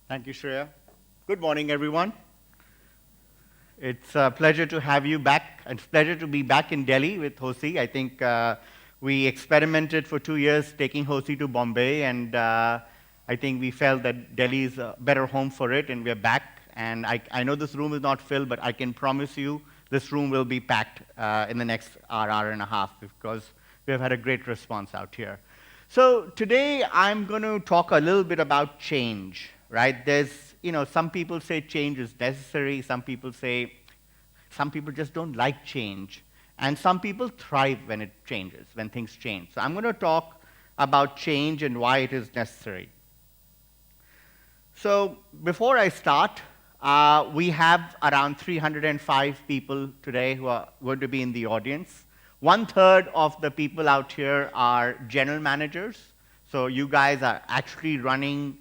Thank you, Shreya. Good morning, everyone. It's a pleasure to have you back. It's a pleasure to be back in Delhi with HOSI. I think we experimented for 2 years taking HOSI to Bombay, and I think we felt that Delhi is a better home for it, and we're back. And I know this room is not filled, but I can promise you this room will be packed in the next hour and a half, because we have had a great response out here. So today I'm going to talk a little bit about change, right? Some people say change is necessary. Some people just don't like change. And some people thrive when it changes, when things change. So I'm going to talk about change and why it is necessary. So before I start, we have around 305 people today who are going to be in the audience. 1/3 of the people out here are general managers. So you guys are actually running,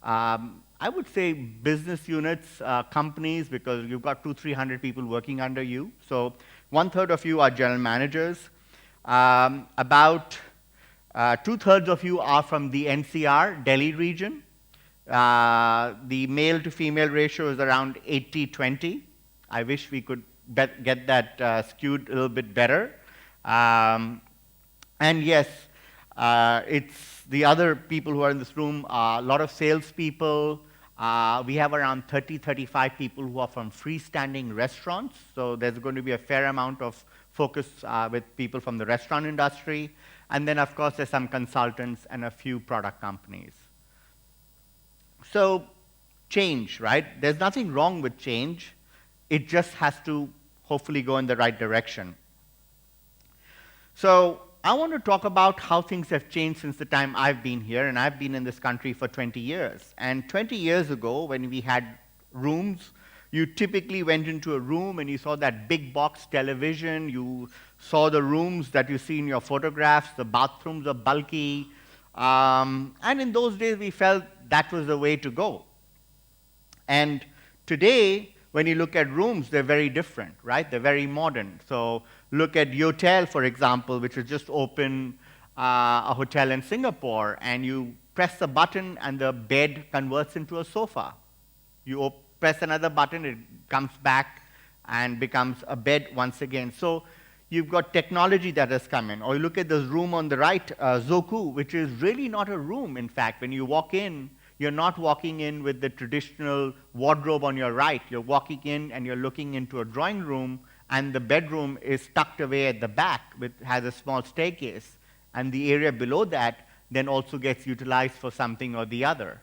I would say, business units, companies, because you've got 200-300 people working under you. So 1/3 of you are general managers. About 2/3 of you are from the NCR, Delhi region. The male to female ratio is around 80-20. I wish we could get that skewed a little bit better. And yes, it's the other people who are in this room, a lot of salespeople. We have around 30-35 people who are from freestanding restaurants. So there's going to be a fair amount of focus with people from the restaurant industry. And then, of course, there's some consultants and a few product companies. So change, right? There's nothing wrong with change. It just has to hopefully go in the right direction. So I want to talk about how things have changed since the time I've been here, and I've been in this country for 20 years. And 20 years ago, when we had rooms, you typically went into a room and you saw that big box television, you saw the rooms that you see in your photographs, the bathrooms are bulky, and in those days we felt that was the way to go. And today, when you look at rooms, they're very different, right? They're very modern. So look at Yotel, for example, which has just opened a hotel in Singapore, and you press a button and the bed converts into a sofa. You press another button, it comes back and becomes a bed once again. So you've got technology that has come in. Or you look at this room on the right, Zoku, which is really not a room, in fact. When you walk in, you're not walking in with the traditional wardrobe on your right. You're walking in and you're looking into a drawing room, and the bedroom is tucked away at the back, has a small staircase. And the area below that then also gets utilized for something or the other.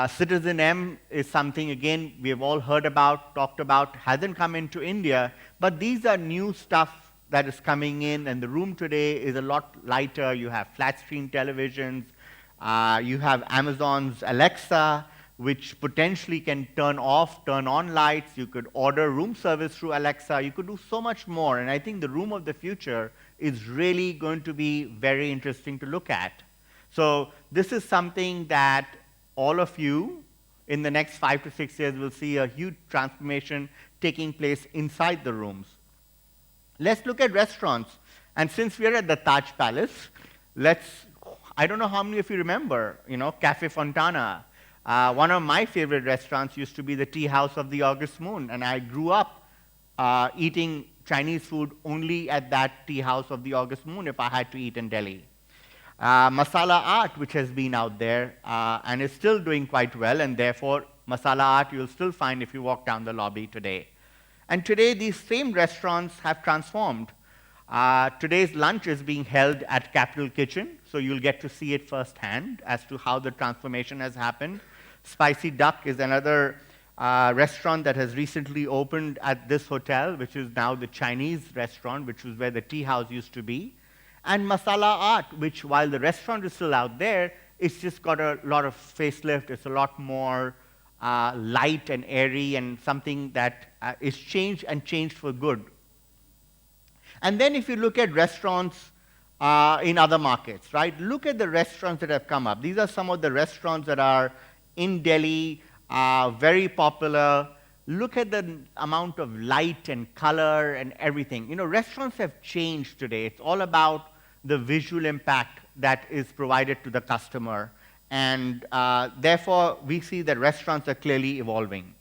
Citizen M is something, again, we have all heard about, talked about, hasn't come into India, but these are new stuff that is coming in, and the room today is a lot lighter. You have flat screen televisions, you have Amazon's Alexa, which potentially can turn off, turn on lights. You could order room service through Alexa. You could do so much more, and I think the room of the future is really going to be very interesting to look at. So this is something that all of you in the next 5 to 6 years will see a huge transformation taking place inside the rooms. Let's look at restaurants. And since we're at the Taj Palace, I don't know how many of you remember, Cafe Fontana. One of my favorite restaurants used to be the Tea House of the August Moon, and I grew up eating Chinese food only at that Tea House of the August Moon if I had to eat in Delhi. Masala Art, which has been out there and is still doing quite well, and therefore Masala Art you'll still find if you walk down the lobby today. And today these same restaurants have transformed. Today's lunch is being held at Capital Kitchen, so you'll get to see it firsthand as to how the transformation has happened. Spicy Duck is another restaurant that has recently opened at this hotel, which is now the Chinese restaurant, which was where the tea house used to be. And Masala Art, which while the restaurant is still out there, it's just got a lot of facelift. It's a lot more light and airy, and something that is changed and changed for good. And then if you look at restaurants in other markets, right? Look at the restaurants that have come up. These are some of the restaurants that are in Delhi, very popular. Look at the amount of light and color and everything. Restaurants have changed today. It's all about the visual impact that is provided to the customer. And therefore, we see that restaurants are clearly evolving.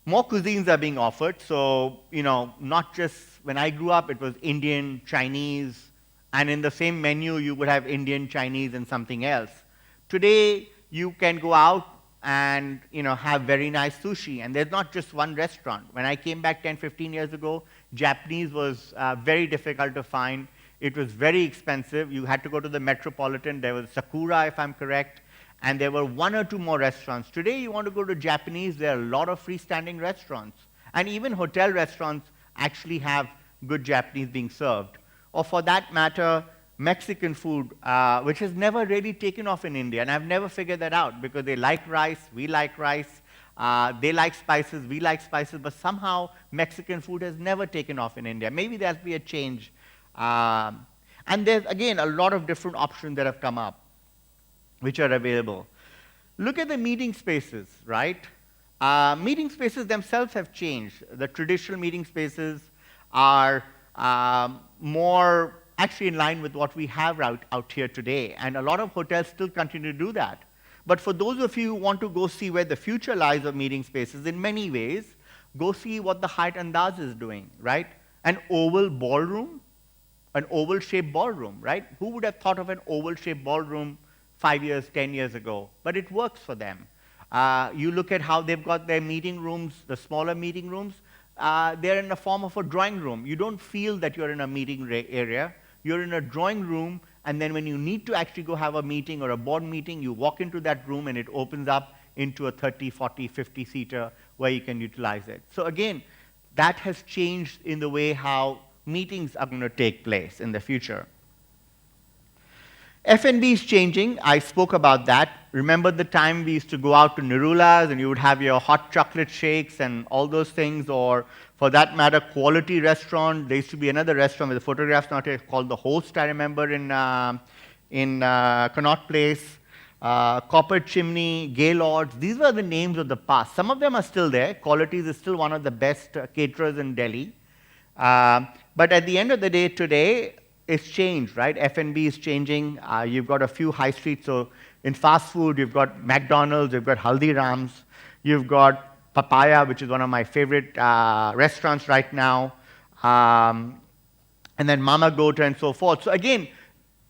More cuisines are being offered. So, not just when I grew up, it was Indian, Chinese, and in the same menu, you would have Indian, Chinese, and something else. Today, you can go out and have very nice sushi. And there's not just one restaurant. When I came back 10, 15 years ago, Japanese was very difficult to find. It was very expensive. You had to go to the Metropolitan. There was Sakura, if I'm correct. And there were one or two more restaurants. Today, you want to go to Japanese, there are a lot of freestanding restaurants. And even hotel restaurants actually have good Japanese being served. Or for that matter, Mexican food, which has never really taken off in India. And I've never figured that out because they like rice, we like rice. They like spices, we like spices. But somehow, Mexican food has never taken off in India. Maybe there'll be a change. And there's, again, a lot of different options that have come up, which are available. Look at the meeting spaces, right? Meeting spaces themselves have changed. The traditional meeting spaces are more actually in line with what we have out here today. And a lot of hotels still continue to do that. But for those of you who want to go see where the future lies of meeting spaces, in many ways, go see what the Hyatt Andaz is doing, right? An oval ballroom, an oval-shaped ballroom, right? Who would have thought of an oval-shaped ballroom 5 years, 10 years ago? But it works for them. You look at how they've got their meeting rooms, the smaller meeting rooms, they're in the form of a drawing room. You don't feel that you're in a meeting area. You're in a drawing room, and then when you need to actually go have a meeting or a board meeting, you walk into that room and it opens up into a 30, 40, 50-seater where you can utilize it. So again, that has changed in the way how meetings are going to take place in the future. FNBs changing, I spoke about that. Remember the time we used to go out to Nirula's and you would have your hot chocolate shakes and all those things, or for that matter, quality restaurant. There used to be another restaurant with the photographs not here called The Host, I remember, in Connaught Place. Copper Chimney, Gaylords, these were the names of the past. Some of them are still there. Qualities is still one of the best caterers in Delhi. But at the end of the day today, it's changed, right? F&B is changing. You've got a few high streets. So in fast food, you've got McDonald's, you've got Haldiram's, you've got Papaya, which is one of my favorite restaurants right now, and then Mama Gota and so forth. So again,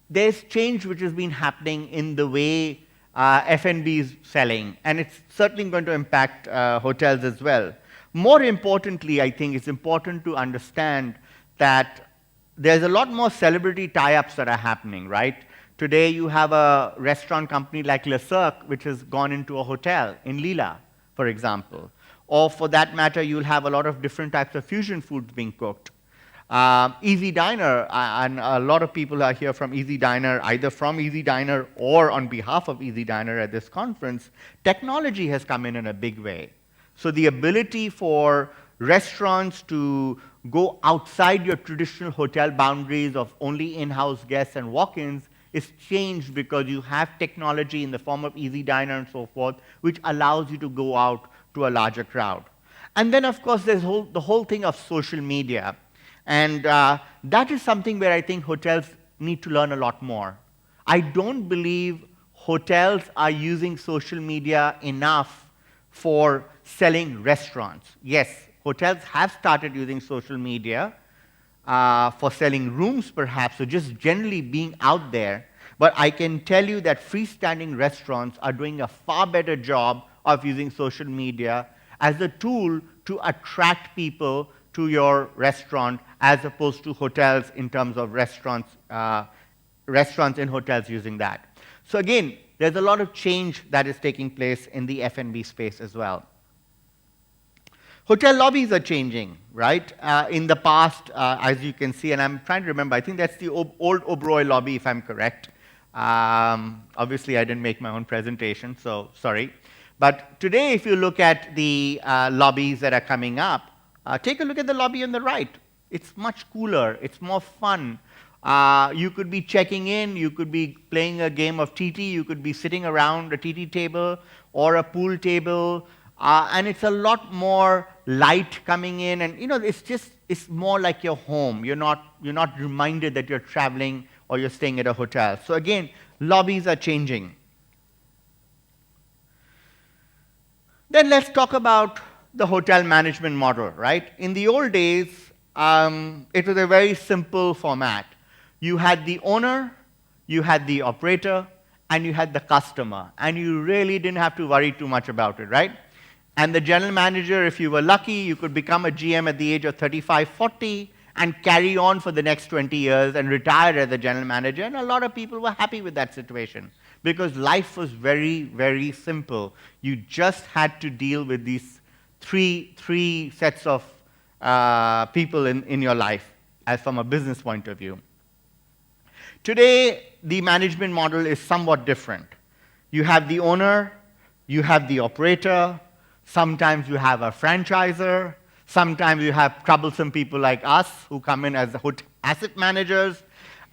there's change which has been happening in the way F&B is selling, and it's certainly going to impact hotels as well. More importantly, I think it's important to understand that there's a lot more celebrity tie-ups that are happening, right? Today, you have a restaurant company like Le Cirque, which has gone into a hotel in Leela, for example. Or for that matter, you'll have a lot of different types of fusion foods being cooked. Easy Diner, and a lot of people are here from Easy Diner, either from Easy Diner or on behalf of Easy Diner at this conference. Technology has come in a big way. So the ability for restaurants to go outside your traditional hotel boundaries of only in-house guests and walk-ins is changed because you have technology in the form of Easy Diner and so forth, which allows you to go out to a larger crowd. And then, of course, there's the whole thing of social media. And that is something where I think hotels need to learn a lot more. I don't believe hotels are using social media enough for selling restaurants. Yes, hotels have started using social media for selling rooms, perhaps, or just generally being out there. But I can tell you that freestanding restaurants are doing a far better job of using social media as a tool to attract people to your restaurant, as opposed to hotels in terms of restaurants in hotels using that. So again, there's a lot of change that is taking place in the F&B space as well. Hotel lobbies are changing, right? In the past, as you can see, and I'm trying to remember, I think that's the old Oberoi lobby, if I'm correct. Obviously, I didn't make my own presentation, so sorry. But today, if you look at the lobbies that are coming up, take a look at the lobby on the right. It's much cooler. It's more fun. You could be checking in. You could be playing a game of TT. You could be sitting around a TT table or a pool table. And it's a lot more light coming in. And, it's more like your home. You're not reminded that you're traveling or you're staying at a hotel. So again, Lobbies are changing. Then let's talk about the hotel management model, right? In the old days, it was a very simple format. You had the owner, you had the operator, and you had the customer. And you really didn't have to worry too much about it, right? And the general manager, if you were lucky, you could become a GM at the age of 35, 40, and carry on for the next 20 years and retire as a general manager. And a lot of people were happy with that situation because life was very, very simple. You just had to deal with these three sets of people in your life as from a business point of view. Today, the management model is somewhat different. You have the owner, you have the operator, sometimes you have a franchisor, sometimes you have troublesome people like us who come in as asset managers,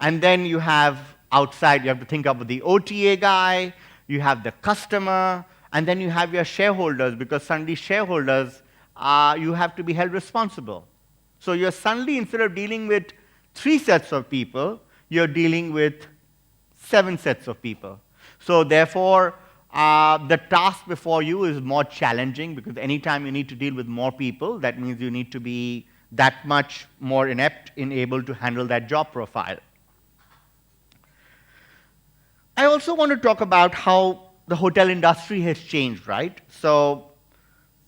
and then you have outside, you have to think of the OTA guy, you have the customer, and then you have your shareholders, because suddenly shareholders, you have to be held responsible. So you're suddenly, instead of dealing with 3 sets of people, you're dealing with 7 sets of people. So therefore, the task before you is more challenging because anytime you need to deal with more people, that means you need to be that much more inept in able to handle that job profile. I also want to talk about how the hotel industry has changed, right? So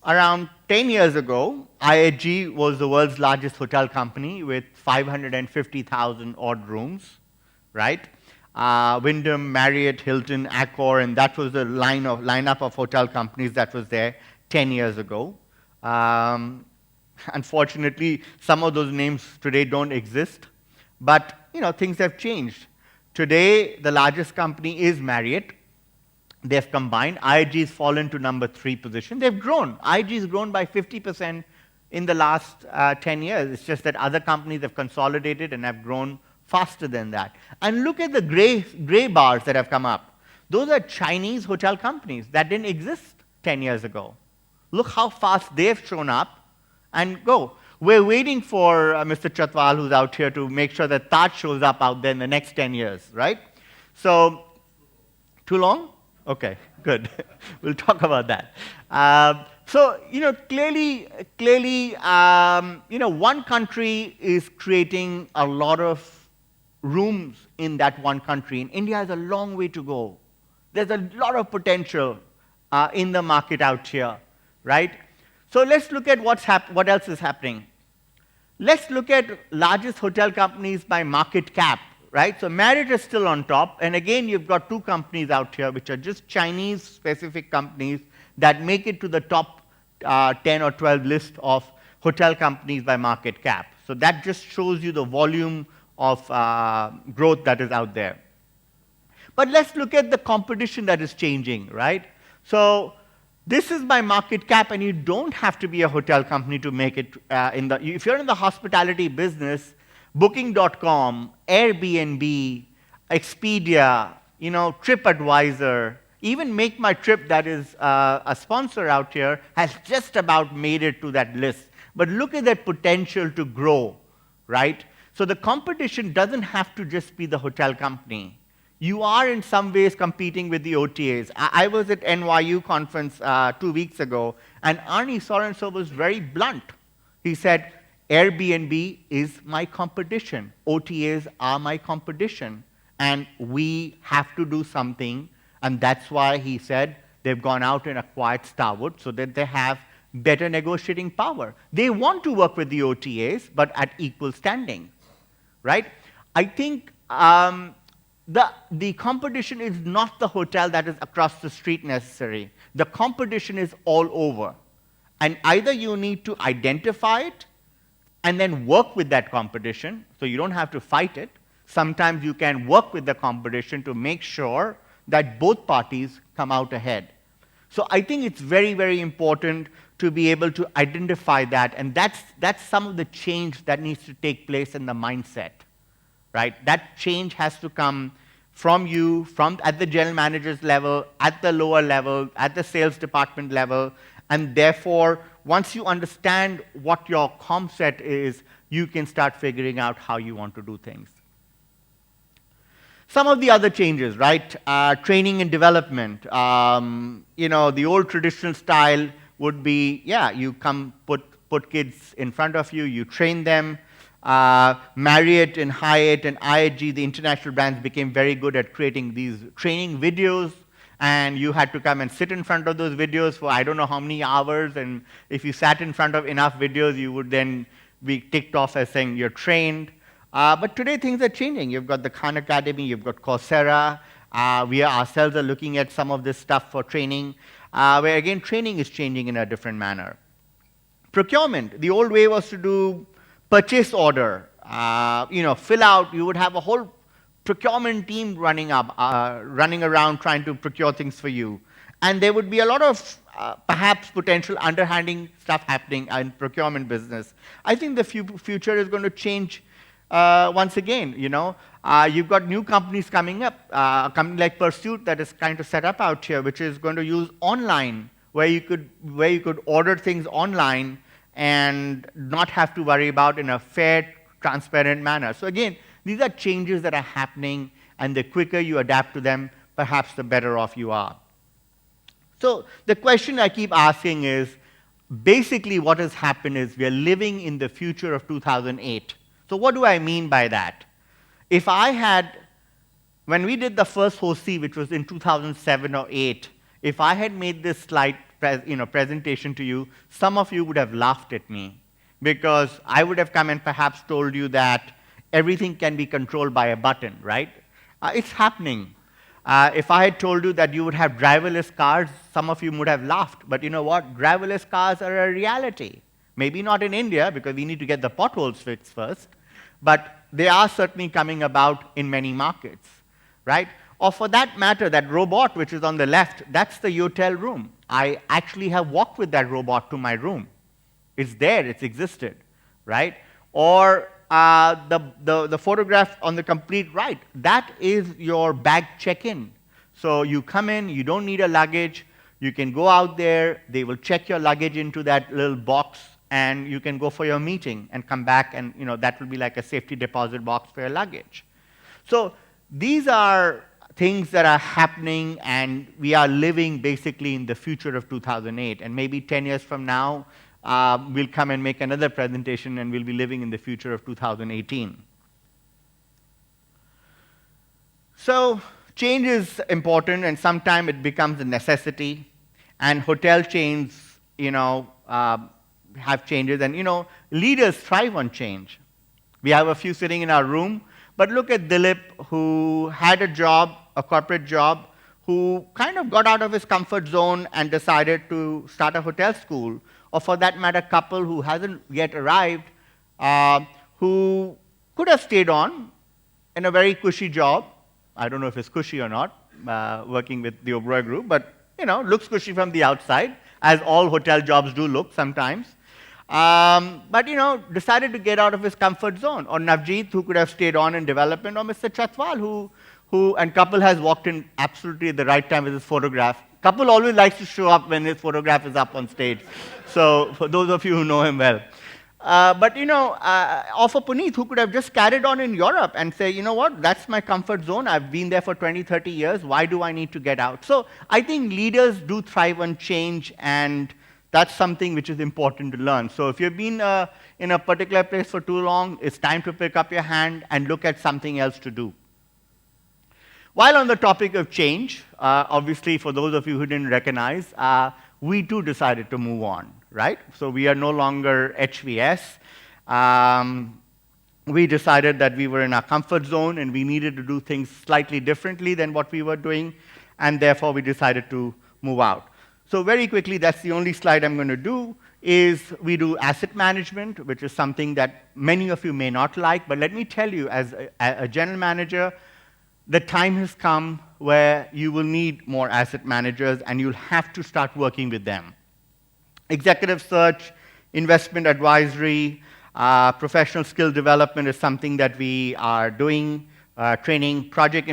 around 10 years ago, IHG was the world's largest hotel company with 550,000 odd rooms, right? Wyndham, Marriott, Hilton, Accor, and that was the lineup of hotel companies that was there 10 years ago. Unfortunately, some of those names today don't exist, but things have changed. Today, the largest company is Marriott. They've combined. IHG has fallen to number 3 position. They've grown. IHG has grown by 50% in the last 10 years. It's just that other companies have consolidated and have grown faster than that. And look at the gray bars that have come up. Those are Chinese hotel companies that didn't exist 10 years ago. Look how fast they've shown up and go. We're waiting for Mr. Chatwal, who's out here, to make sure that Taj shows up out there in the next 10 years, right? So, too long? Okay, good. We'll talk about that. So, clearly, one country is creating a lot of rooms in that one country. And India has a long way to go. There's a lot of potential in the market out here, right? So let's look at what else is happening. Let's look at largest hotel companies by market cap, right? So Marriott is still on top. And again, you've got 2 companies out here, which are just Chinese-specific companies that make it to the top 10 or 12 list of hotel companies by market cap. So that just shows you the volume of growth that is out there. But let's look at the competition that is changing, right? So this is by market cap, and you don't have to be a hotel company to make it if you're in the hospitality business, Booking.com, Airbnb, Expedia, TripAdvisor, even Make My Trip, that is a sponsor out here, has just about made it to that list. But look at that potential to grow, right? So the competition doesn't have to just be the hotel company. You are in some ways competing with the OTAs. I was at NYU conference 2 weeks ago, and Arnie Sorensen was very blunt. He said, Airbnb is my competition. OTAs are my competition. And we have to do something. And that's why he said they've gone out and acquired Starwood so that they have better negotiating power. They want to work with the OTAs, but at equal standing, right? I think the competition is not the hotel that is across the street necessary. The competition is all over. And either you need to identify it and then work with that competition, so you don't have to fight it. Sometimes you can work with the competition to make sure that both parties come out ahead. So I think it's very, very important to be able to identify that, and that's some of the change that needs to take place in the mindset, right? That change has to come from you, at the general manager's level, at the lower level, at the sales department level, and therefore, once you understand what your comp set is, you can start figuring out how you want to do things. Some of the other changes, right? Training and development. The old traditional style would be, yeah, you come put kids in front of you, you train them. Marriott and Hyatt and IHG, the international brands, became very good at creating these training videos, and you had to come and sit in front of those videos for I don't know how many hours, and if you sat in front of enough videos, you would then be ticked off as saying you're trained. But today things are changing. You've got the Khan Academy, you've got Coursera. We ourselves are looking at some of this stuff for training, where again training is changing in a different manner. Procurement. The old way was to do purchase order. Fill out. You would have a whole procurement team running around trying to procure things for you, and there would be a lot of perhaps potential underhanding stuff happening in procurement business. I think the future is going to change. Once again, you've got new companies coming up, a company like Pursuit that is kind of set up out here, which is going to use online, where you could order things online and not have to worry about in a fair, transparent manner. So again, these are changes that are happening, and the quicker you adapt to them, perhaps the better off you are. So the question I keep asking is, basically what has happened is we are living in the future of 2008. So what do I mean by that? When we did the first HOSI, which was in 2007 or 8, if I had made this slide presentation to you, some of you would have laughed at me, because I would have come and perhaps told you that everything can be controlled by a button, right? It's happening. If I had told you that you would have driverless cars, some of you would have laughed. But you know what? Driverless cars are a reality. Maybe not in India, because we need to get the potholes fixed first, but they are certainly coming about in many markets, right? Or for that matter, that robot which is on the left, that's the hotel room. I actually have walked with that robot to my room. It's there, it's existed, right? Or the photograph on the complete right, that is your bag check-in. So you come in, you don't need a luggage, you can go out there, they will check your luggage into that little box, and you can go for your meeting and come back, and that will be like a safety deposit box for your luggage. So these are things that are happening, and we are living basically in the future of 2008. And maybe 10 years from now, we'll come and make another presentation, and we'll be living in the future of 2018. So change is important, and sometimes it becomes a necessity. And hotel chains, have changes, and leaders thrive on change. We have a few sitting in our room, but look at Dilip, who had a job, a corporate job, who kind of got out of his comfort zone and decided to start a hotel school. Or for that matter, a couple who hasn't yet arrived, who could have stayed on in a very cushy job. I don't know if it's cushy or not, working with the Oberoi Group, but looks cushy from the outside, as all hotel jobs do look sometimes. But decided to get out of his comfort zone. Or Navjeet, who could have stayed on in development. Or Mr. Chatwal, and Kapil has walked in absolutely at the right time with his photograph. Kapil always likes to show up when his photograph is up on stage. So for those of you who know him well. Or for Puneet, who could have just carried on in Europe and say, you know what, that's my comfort zone. I've been there for 20, 30 years. Why do I need to get out? So I think leaders do thrive on change, and that's something which is important to learn. So if you've been in a particular place for too long, it's time to pick up your hand and look at something else to do. While on the topic of change, obviously for those of you who didn't recognize, we too decided to move on, right? So we are no longer HVS. We decided that we were in our comfort zone and we needed to do things slightly differently than what we were doing, and therefore we decided to move out. So very quickly, that's the only slide I'm going to do, is we do asset management, which is something that many of you may not like, but let me tell you, as a general manager, the time has come where you will need more asset managers, and you'll have to start working with them. Executive search, investment advisory, professional skill development is something that we are doing, training, project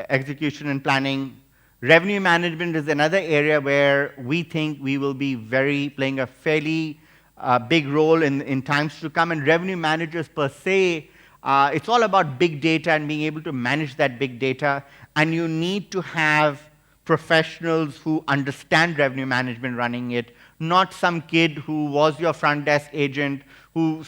execution and planning. Revenue management is another area where we think we will be playing a fairly big role in times to come, and revenue managers per se It's all about big data and being able to manage that big data. And you need to have professionals who understand revenue management running it, not some kid who was your front desk agent who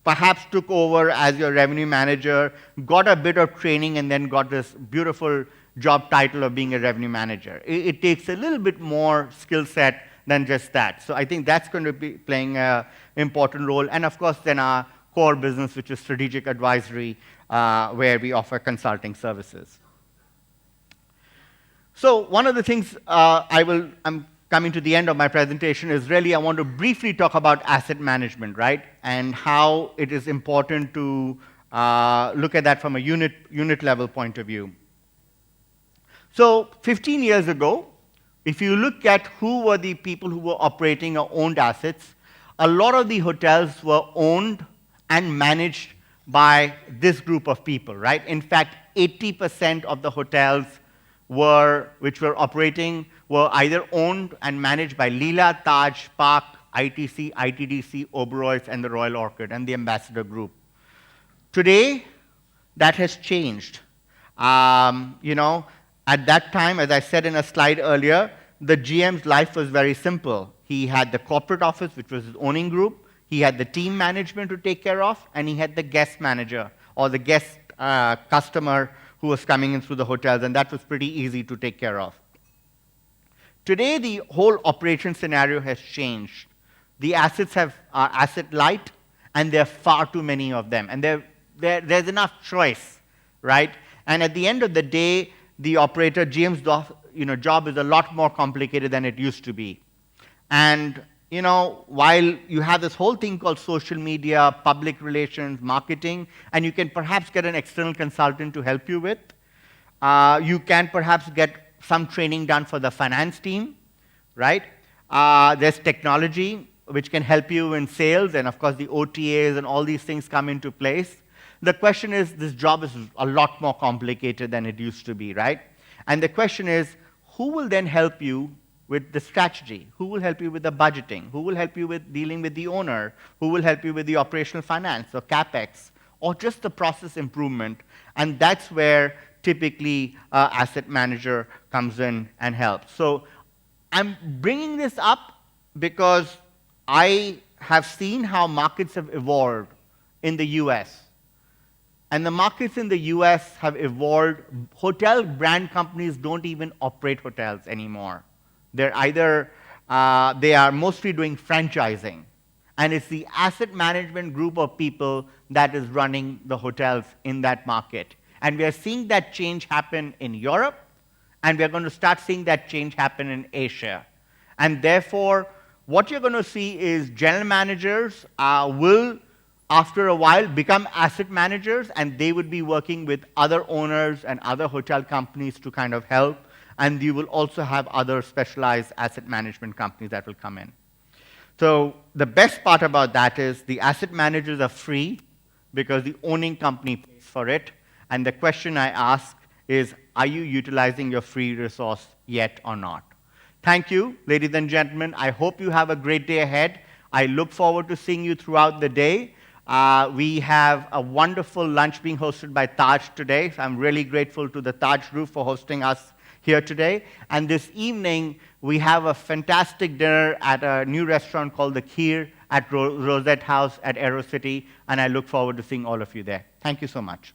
perhaps took over as your revenue manager, got a bit of training, and then got this beautiful job title of being a revenue manager. It takes a little bit more skill set than just that. So I think that's going to be playing an important role. And of course, then our core business, which is strategic advisory, where we offer consulting services. So one of the things I'm coming to the end of my presentation is really I want to briefly talk about asset management, right? And how it is important to look at that from a unit level point of view. So 15 years ago, if you look at who were the people who were operating or owned assets, a lot of the hotels were owned and managed by this group of people, right? In fact, 80% of the hotels which were operating were either owned and managed by Leela, Taj, Park, ITC, ITDC, Oberoi's, and the Royal Orchid, and the Ambassador Group. Today, that has changed. At that time, as I said in a slide earlier, the GM's life was very simple. He had the corporate office, which was his owning group. He had the team management to take care of, and he had the guest manager or the guest customer who was coming in through the hotels, and that was pretty easy to take care of. Today, the whole operation scenario has changed. The assets are asset light, and there are far too many of them, and there's enough choice, right? And at the end of the day, the operator, GM's job is a lot more complicated than it used to be. And while you have this whole thing called social media, public relations, marketing, and you can perhaps get an external consultant to help you with, you can perhaps get some training done for the finance team, right? There's technology, which can help you in sales, and of course the OTAs and all these things come into place. The question is, this job is a lot more complicated than it used to be, right? And the question is, who will then help you with the strategy? Who will help you with the budgeting? Who will help you with dealing with the owner? Who will help you with the operational finance or CapEx or just the process improvement? And that's where typically asset manager comes in and helps. So I'm bringing this up because I have seen how markets have evolved in the US. And the markets in the US have evolved. Hotel brand companies don't even operate hotels anymore. They're either, they are mostly doing franchising. And it's the asset management group of people that is running the hotels in that market. And we are seeing that change happen in Europe, and we're going to start seeing that change happen in Asia. And therefore, what you're going to see is general managers will, after a while, become asset managers, and they would be working with other owners and other hotel companies to kind of help. And you will also have other specialized asset management companies that will come in. So the best part about that is the asset managers are free because the owning company pays for it. And the question I ask is, are you utilizing your free resource yet or not? Thank you, ladies and gentlemen. I hope you have a great day ahead. I look forward to seeing you throughout the day. We have a wonderful lunch being hosted by Taj today. So I'm really grateful to the Taj Group for hosting us here today. And this evening, we have a fantastic dinner at a new restaurant called The Kheer at Rosette House at Aero City. And I look forward to seeing all of you there. Thank you so much.